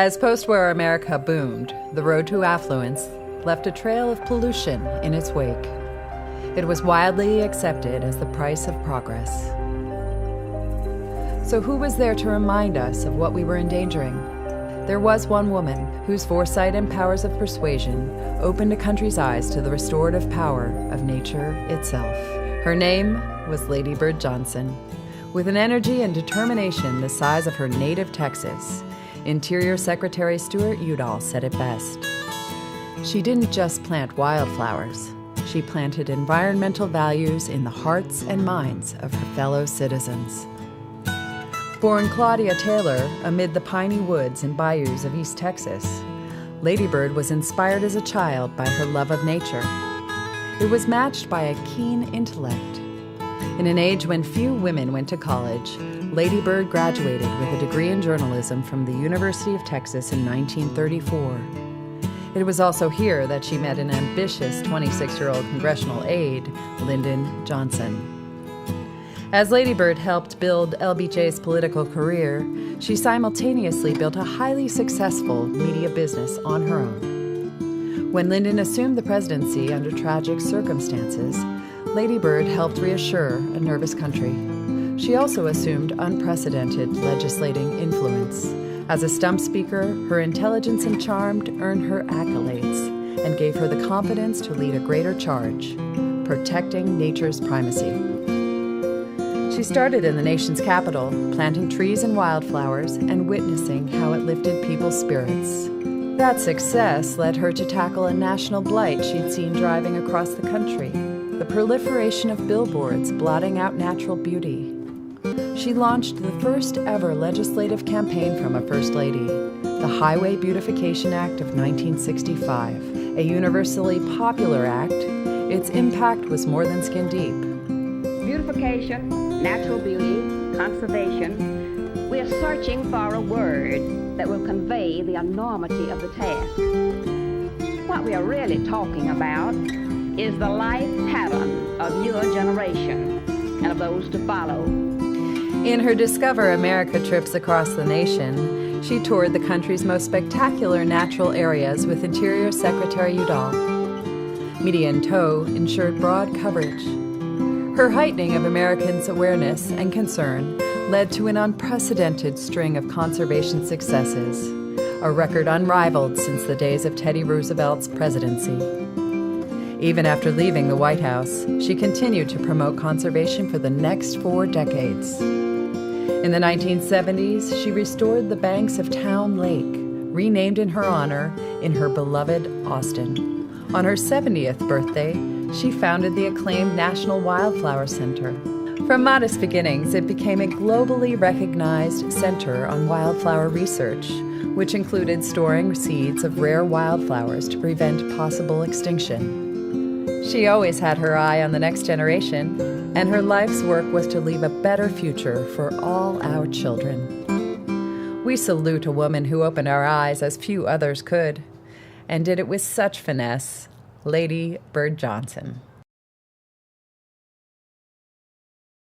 As post-war America boomed, the road to affluence left a trail of pollution in its wake. It was widely accepted as the price of progress. So who was there to remind us of what we were endangering? There was one woman whose foresight and powers of persuasion opened a country's eyes to the restorative power of nature itself. Her name was Lady Bird Johnson. With an energy and determination the size of her native Texas, Interior Secretary Stuart Udall said it best. She didn't just plant wildflowers. She planted environmental values in the hearts and minds of her fellow citizens. Born Claudia Taylor amid the piney woods and bayous of East Texas, Lady Bird was inspired as a child by her love of nature. It was matched by a keen intellect. In an age when few women went to college, Lady Bird graduated with a degree in journalism from the University of Texas in 1934. It was also here that she met an ambitious 26-year-old congressional aide, Lyndon Johnson. As Lady Bird helped build LBJ's political career, she simultaneously built a highly successful media business on her own. When Lyndon assumed the presidency under tragic circumstances, Lady Bird helped reassure a nervous country. She also assumed unprecedented legislating influence. As a stump speaker, her intelligence and charm earned her accolades and gave her the confidence to lead a greater charge, protecting nature's primacy. She started in the nation's capital, planting trees and wildflowers and witnessing how it lifted people's spirits. That success led her to tackle a national blight she'd seen driving across the country, the proliferation of billboards blotting out natural beauty. She launched the first ever legislative campaign from a First Lady, the Highway Beautification Act of 1965. A universally popular act, its impact was more than skin deep. Beautification, natural beauty, conservation, we are searching for a word that will convey the enormity of the task. What we are really talking about is the life pattern of your generation and of those to follow. In her Discover America trips across the nation, she toured the country's most spectacular natural areas with Interior Secretary Udall. Media in tow ensured broad coverage. Her heightening of Americans' awareness and concern led to an unprecedented string of conservation successes, a record unrivaled since the days of Teddy Roosevelt's presidency. Even after leaving the White House, she continued to promote conservation for the next 4 decades. In the 1970s, she restored the banks of Town Lake, renamed in her honor in her beloved Austin. On her 70th birthday, she founded the acclaimed National Wildflower Center. From modest beginnings, it became a globally recognized center on wildflower research, which included storing seeds of rare wildflowers to prevent possible extinction. She always had her eye on the next generation, and her life's work was to leave a better future for all our children. We salute a woman who opened our eyes as few others could, and did it with such finesse, Lady Bird Johnson.